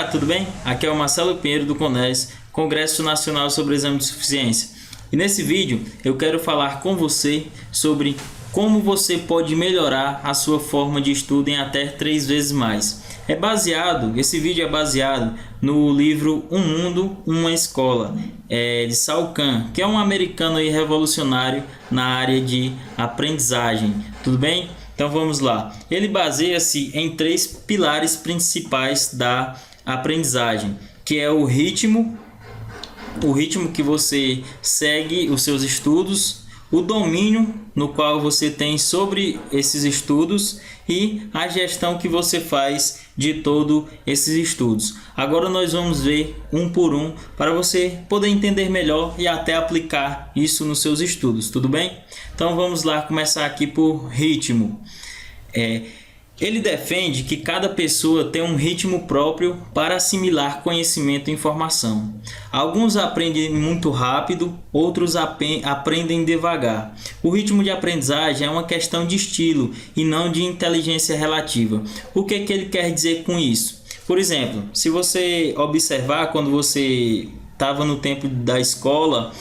Fala, tudo bem? Aqui é o Marcelo Pinheiro do CONES, Congresso Nacional sobre Exame de Suficiência. E nesse vídeo eu quero falar com você sobre como você pode melhorar a sua forma de estudo em até 3 vezes mais. Esse vídeo é baseado no livro Um Mundo, Uma Escola, de Sal Khan, que é um americano aí revolucionário na área de aprendizagem. Tudo bem? Então vamos lá. Ele baseia-se em 3 pilares principais da aprendizagem, que é o ritmo que você segue os seus estudos, o domínio no qual você tem sobre esses estudos e a gestão que você faz de todos esses estudos. Agora nós vamos ver um por um para você poder entender melhor e até aplicar isso nos seus estudos, tudo bem? Então vamos lá começar aqui por ritmo. Ele defende que cada pessoa tem um ritmo próprio para assimilar conhecimento e informação. Alguns aprendem muito rápido, outros aprendem devagar. O ritmo de aprendizagem é uma questão de estilo e não de inteligência relativa. O que ele quer dizer com isso? Por exemplo, se você observar quando você estava no tempo da escola,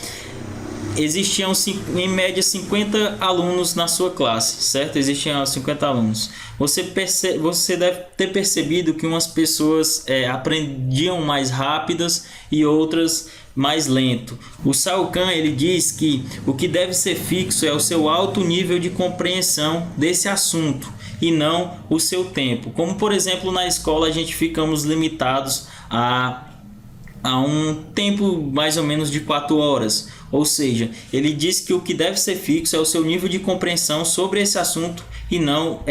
existiam em média 50 alunos na sua classe, certo? Existiam 50 alunos. Você deve ter percebido que umas pessoas aprendiam mais rápidas e outras mais lento. O Sal Khan, ele diz que o que deve ser fixo é o seu alto nível de compreensão desse assunto e não o seu tempo. Como por exemplo na escola a gente ficamos limitados a um tempo mais ou menos de 4 horas. Ou seja, ele diz que o que deve ser fixo é o seu nível de compreensão sobre esse assunto e não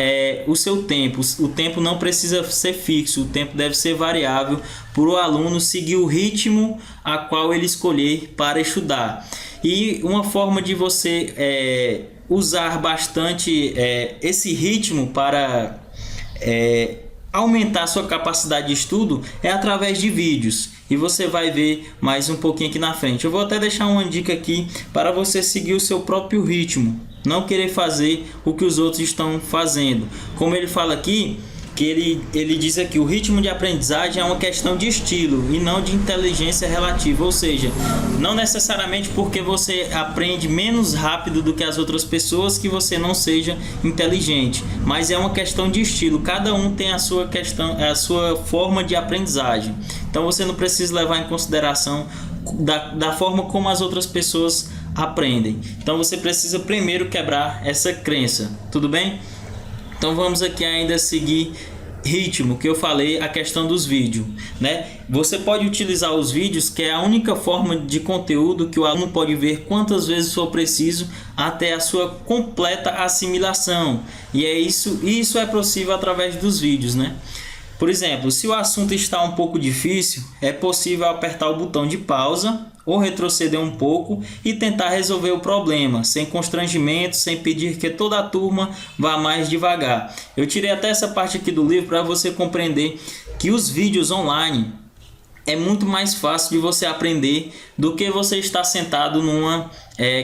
o seu tempo. O tempo não precisa ser fixo, o tempo deve ser variável para o aluno seguir o ritmo a qual ele escolher para estudar. E uma forma de você usar bastante esse ritmo para aumentar sua capacidade de estudo é através de vídeos. E você vai ver mais um pouquinho aqui na frente. Eu vou até deixar uma dica aqui para você seguir o seu próprio ritmo. Não querer fazer o que os outros estão fazendo. Como ele fala aqui, que ele diz aqui, o ritmo de aprendizagem é uma questão de estilo e não de inteligência relativa. Ou seja, não necessariamente porque você aprende menos rápido do que as outras pessoas que você não seja inteligente. Mas é uma questão de estilo. Cada um tem a sua questão, a sua forma de aprendizagem. Então você não precisa levar em consideração da forma como as outras pessoas aprendem. Então você precisa primeiro quebrar essa crença, tudo bem? Então vamos aqui ainda seguir ritmo, que eu falei, a questão dos vídeos, né? Você pode utilizar os vídeos, que é a única forma de conteúdo que o aluno pode ver quantas vezes for preciso até a sua completa assimilação. E isso é possível através dos vídeos, né? Por exemplo, se o assunto está um pouco difícil, é possível apertar o botão de pausa ou retroceder um pouco e tentar resolver o problema, sem constrangimento, sem pedir que toda a turma vá mais devagar. Eu tirei até essa parte aqui do livro para você compreender que os vídeos online é muito mais fácil de você aprender do que você estar sentado numa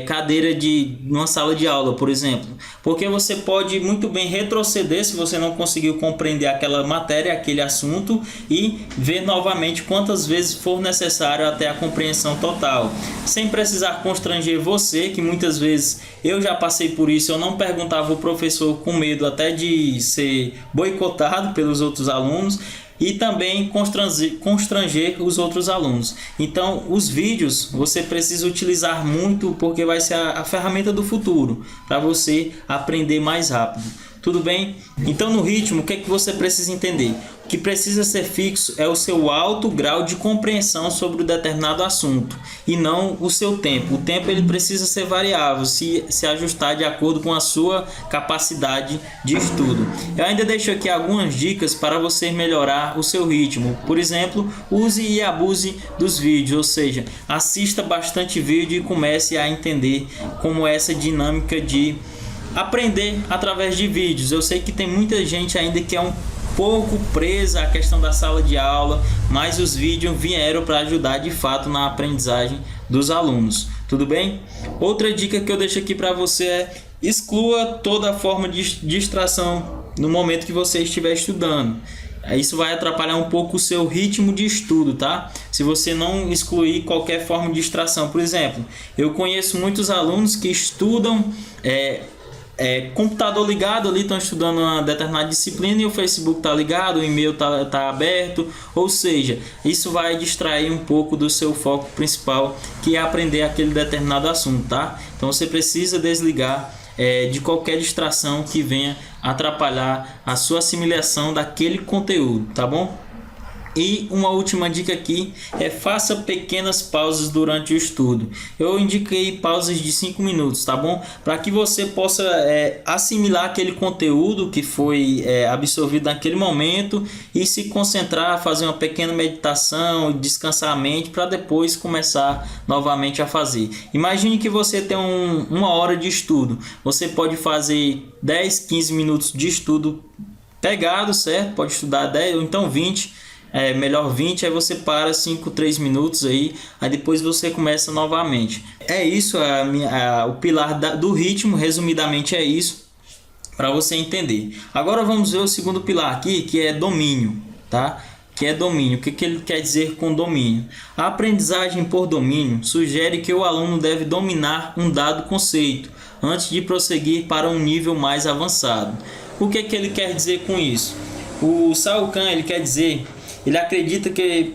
cadeira numa sala de aula, por exemplo. Porque você pode muito bem retroceder se você não conseguiu compreender aquela matéria, aquele assunto, e ver novamente quantas vezes for necessário até a compreensão total. Sem precisar constranger você, que muitas vezes eu já passei por isso, eu não perguntava ao professor com medo até de ser boicotado pelos outros alunos, e também constranger os outros alunos. Então os vídeos você precisa utilizar muito, porque vai ser a ferramenta do futuro para você aprender mais rápido. Tudo bem? Então no ritmo, o que é que você precisa entender? O que precisa ser fixo é o seu alto grau de compreensão sobre um determinado assunto e não o seu tempo. O tempo ele precisa ser variável, se ajustar de acordo com a sua capacidade de estudo. Eu ainda deixo aqui algumas dicas para você melhorar o seu ritmo. Por exemplo, use e abuse dos vídeos, ou seja, assista bastante vídeo e comece a entender como essa dinâmica de aprender através de vídeos. Eu sei que tem muita gente ainda que é um pouco presa à questão da sala de aula, mas os vídeos vieram para ajudar de fato na aprendizagem dos alunos. Tudo bem? Outra dica que eu deixo aqui para você é: exclua toda forma de distração no momento que você estiver estudando. Isso vai atrapalhar um pouco o seu ritmo de estudo, tá? Se você não excluir qualquer forma de distração. Por exemplo, eu conheço muitos alunos que estudam computador ligado ali, estão estudando uma determinada disciplina e o Facebook está ligado, o e-mail tá aberto, ou seja, isso vai distrair um pouco do seu foco principal, que é aprender aquele determinado assunto, tá? Então você precisa desligar de qualquer distração que venha atrapalhar a sua assimilação daquele conteúdo, tá bom? E uma última dica aqui é: faça pequenas pausas durante o estudo. Eu indiquei pausas de 5 minutos, tá bom? Para que você possa assimilar aquele conteúdo que foi absorvido naquele momento e se concentrar, fazer uma pequena meditação, descansar a mente para depois começar novamente a fazer. Imagine que você tem uma hora de estudo. Você pode fazer 10, 15 minutos de estudo pegado, certo? Pode estudar 10 ou então 20. Melhor 20, aí você para 5, 3 minutos aí depois você começa novamente. É isso, o pilar do ritmo, resumidamente é isso, para você entender. Agora vamos ver o segundo pilar aqui, que é domínio, tá? Que é domínio. O que ele quer dizer com domínio? A aprendizagem por domínio sugere que o aluno deve dominar um dado conceito antes de prosseguir para um nível mais avançado. O que ele quer dizer com isso? O Shao Kahn, ele acredita que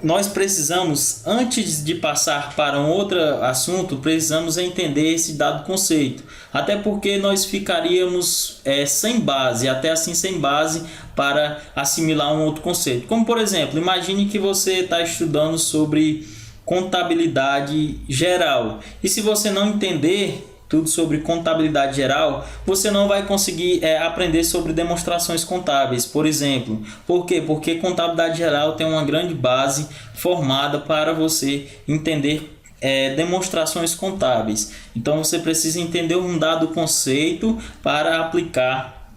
nós precisamos, antes de passar para um outro assunto, precisamos entender esse dado conceito. Até porque nós ficaríamos sem base, até assim sem base, para assimilar um outro conceito. Como por exemplo, imagine que você está estudando sobre contabilidade geral. E se você não entender tudo sobre contabilidade geral, você não vai conseguir aprender sobre demonstrações contábeis, por exemplo. Por quê? Porque contabilidade geral tem uma grande base formada para você entender demonstrações contábeis. Então você precisa entender um dado conceito para aplicar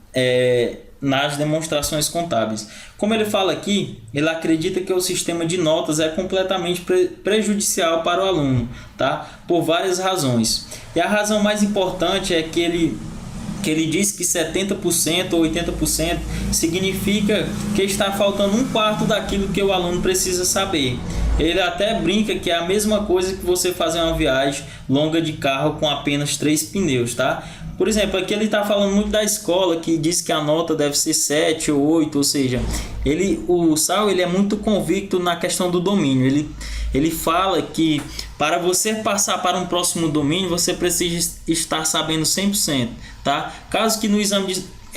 nas demonstrações contábeis. Como ele fala aqui, ele acredita que o sistema de notas é completamente prejudicial para o aluno, tá? Por várias razões. E a razão mais importante é que ele diz que 70% ou 80% significa que está faltando um quarto daquilo que o aluno precisa saber. Ele até brinca que é a mesma coisa que você fazer uma viagem longa de carro com apenas 3 pneus, tá? Por exemplo, aqui ele está falando muito da escola, que diz que a nota deve ser 7 ou 8, ou seja, o Shao é muito convicto na questão do domínio. Ele fala que para você passar para um próximo domínio, você precisa estar sabendo 100%, tá?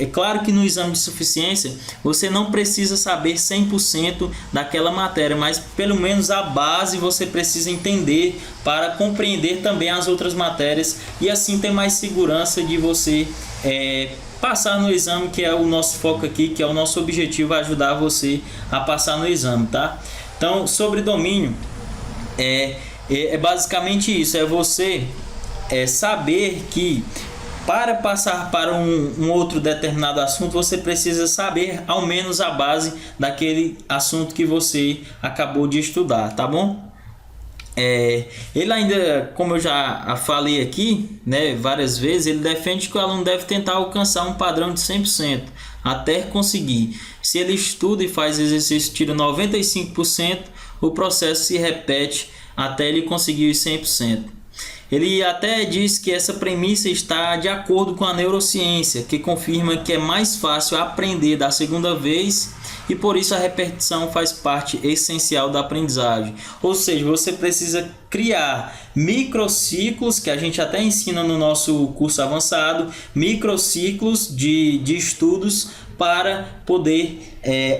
É claro que no exame de suficiência você não precisa saber 100% daquela matéria, mas pelo menos a base você precisa entender para compreender também as outras matérias e assim ter mais segurança de você passar no exame, que é o nosso foco aqui, que é o nosso objetivo, ajudar você a passar no exame, tá? Então, sobre domínio, é basicamente isso, é você saber que para passar para um outro determinado assunto, você precisa saber ao menos a base daquele assunto que você acabou de estudar, tá bom? Ele ainda, como eu já falei aqui, né, várias vezes, ele defende que o aluno deve tentar alcançar um padrão de 100% até conseguir. Se ele estuda e faz exercício, tira 95%, o processo se repete até ele conseguir os 100%. Ele até diz que essa premissa está de acordo com a neurociência, que confirma que é mais fácil aprender da segunda vez e por isso a repetição faz parte essencial da aprendizagem. Ou seja, você precisa criar microciclos, que a gente até ensina no nosso curso avançado, microciclos de estudos para poder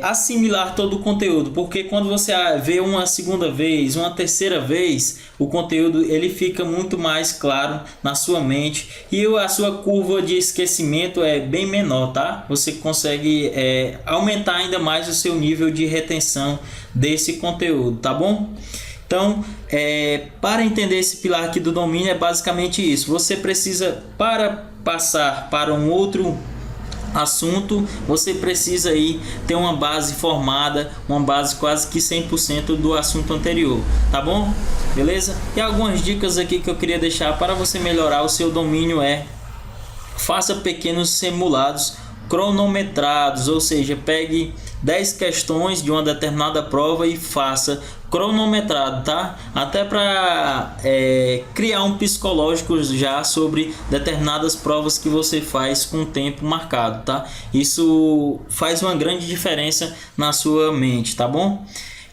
assimilar todo o conteúdo, porque quando você vê uma segunda vez, uma terceira vez, o conteúdo ele fica muito mais claro na sua mente e a sua curva de esquecimento é bem menor, tá? Você consegue aumentar ainda mais o seu nível de retenção desse conteúdo, tá bom? Então, para entender esse pilar aqui do domínio é basicamente isso. Você precisa, para passar para um outro assunto, você precisa aí ter uma base formada, uma base quase que 100% do assunto anterior, tá bom? Beleza? E algumas dicas aqui que eu queria deixar para você melhorar o seu domínio faça pequenos simulados cronometrados, ou seja, pegue 10 questões de uma determinada prova e faça cronometrado, tá? Até para criar um psicológico já sobre determinadas provas que você faz com o tempo marcado, tá? Isso faz uma grande diferença na sua mente, tá bom?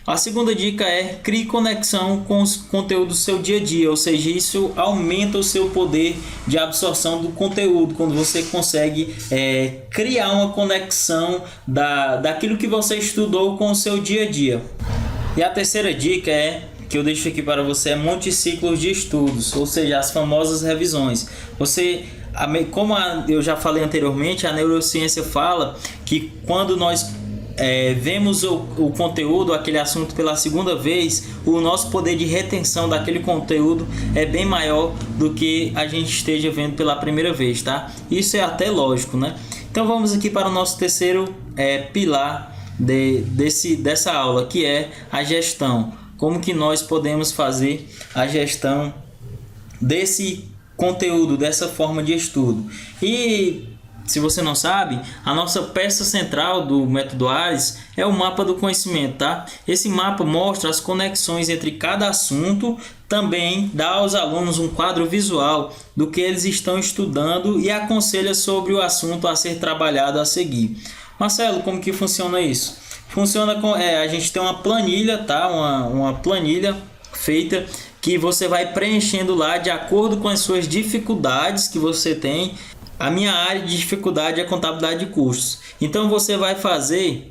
A segunda dica é: crie conexão com os conteúdos do seu dia a dia, ou seja, isso aumenta o seu poder de absorção do conteúdo, quando você consegue criar uma conexão daquilo que você estudou com o seu dia a dia. E a terceira dica que eu deixo aqui para você é monte ciclos de estudos, ou seja, as famosas revisões. Como eu já falei anteriormente, a neurociência fala que quando nós vemos o conteúdo, aquele assunto pela segunda vez, o nosso poder de retenção daquele conteúdo é bem maior do que a gente esteja vendo pela primeira vez, tá? Isso é até lógico, né? Então vamos aqui para o nosso terceiro pilar dessa aula, que é a gestão. Como que nós podemos fazer a gestão desse conteúdo, dessa forma de estudo. E se você não sabe, a nossa peça central do método ARES é o mapa do conhecimento, tá? Esse mapa mostra as conexões entre cada assunto, também dá aos alunos um quadro visual do que eles estão estudando e aconselha sobre o assunto a ser trabalhado a seguir. Marcelo, como que funciona isso? Funciona com a gente tem uma planilha, tá? Uma planilha feita que você vai preenchendo lá de acordo com as suas dificuldades que você tem. A minha área de dificuldade é contabilidade de custos. Então você vai fazer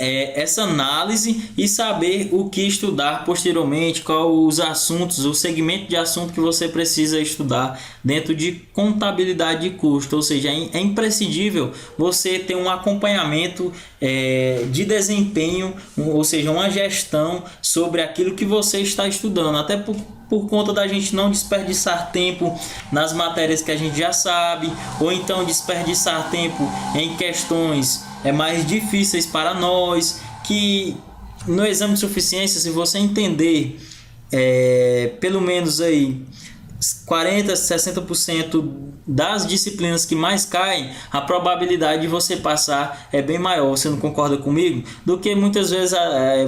essa análise e saber o que estudar posteriormente, quais os assuntos, o segmento de assunto que você precisa estudar dentro de contabilidade de custo. Ou seja, é imprescindível você ter um acompanhamento de desempenho, ou seja, uma gestão sobre aquilo que você está estudando, até por conta da gente não desperdiçar tempo nas matérias que a gente já sabe, ou então desperdiçar tempo em questões mais difíceis para nós, que no exame de suficiência, se você entender pelo menos aí 40%, 60% das disciplinas que mais caem, a probabilidade de você passar é bem maior. Você não concorda comigo? Do que muitas vezes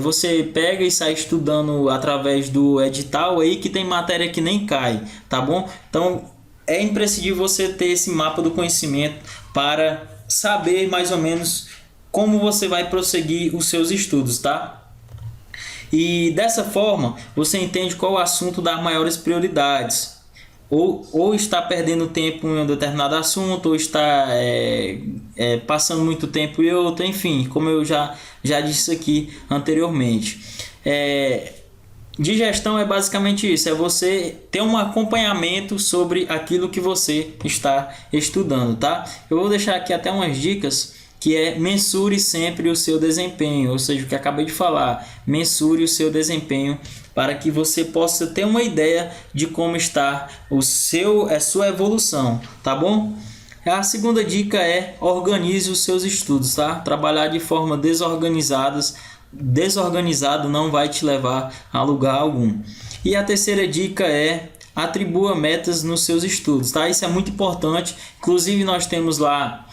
você pega e sai estudando através do edital aí, que tem matéria que nem cai, tá bom? Então é imprescindível você ter esse mapa do conhecimento para saber mais ou menos como você vai prosseguir os seus estudos, tá? E dessa forma você entende qual assunto dar maiores prioridades, ou está perdendo tempo em um determinado assunto, ou está passando muito tempo em outro, enfim, como eu já disse aqui anteriormente. Digestão é basicamente isso, é você ter um acompanhamento sobre aquilo que você está estudando, tá? Eu vou deixar aqui até umas dicas, que mensure sempre o seu desempenho, ou seja, o que eu acabei de falar, mensure o seu desempenho para que você possa ter uma ideia de como está a sua evolução, tá bom? A segunda dica é: organize os seus estudos, tá? Trabalhar de forma desorganizado não vai te levar a lugar algum. E a terceira dica é: atribua metas nos seus estudos, tá? Isso é muito importante. Inclusive nós temos lá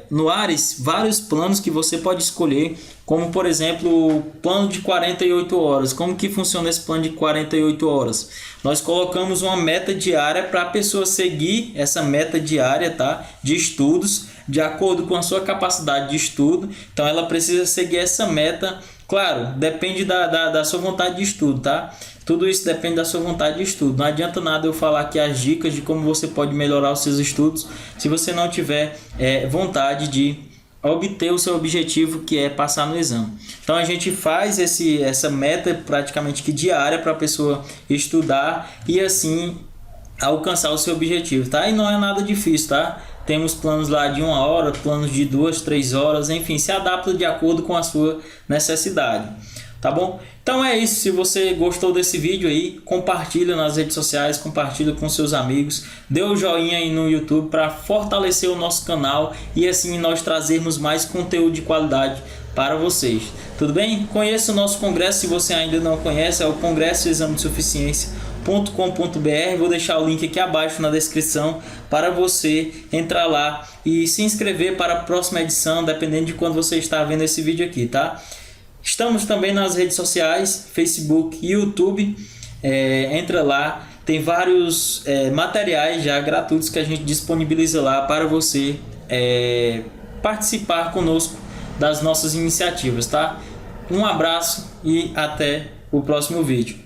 no ARES vários planos que você pode escolher, como por exemplo o plano de 48 horas. Como que funciona esse plano de 48 horas? Nós colocamos uma meta diária para a pessoa seguir essa meta diária, tá? De estudos, de acordo com a sua capacidade de estudo. Então ela precisa seguir essa meta. Claro, depende da sua vontade de estudo, tá? Tudo isso depende da sua vontade de estudo. Não adianta nada eu falar aqui as dicas de como você pode melhorar os seus estudos se você não tiver vontade de obter o seu objetivo, que é passar no exame. Então a gente faz essa meta praticamente que diária para a pessoa estudar e assim alcançar o seu objetivo, tá? E não é nada difícil, tá? Temos planos lá de 1 hora, planos de 2, 3 horas, enfim, se adapta de acordo com a sua necessidade, tá bom? Então é isso. Se você gostou desse vídeo aí, compartilha nas redes sociais, compartilha com seus amigos, dê um joinha aí no YouTube para fortalecer o nosso canal e assim nós trazermos mais conteúdo de qualidade para vocês. Tudo bem? Conheça o nosso congresso, se você ainda não conhece, é o Congresso Exame de Suficiência, Vou deixar o link aqui abaixo na descrição para você entrar lá e se inscrever para a próxima edição, dependendo de quando você está vendo esse vídeo aqui, tá? Estamos também nas redes sociais, Facebook e YouTube. Entra lá, tem vários materiais já gratuitos que a gente disponibiliza lá para você participar conosco das nossas iniciativas, tá? Um abraço e até o próximo vídeo.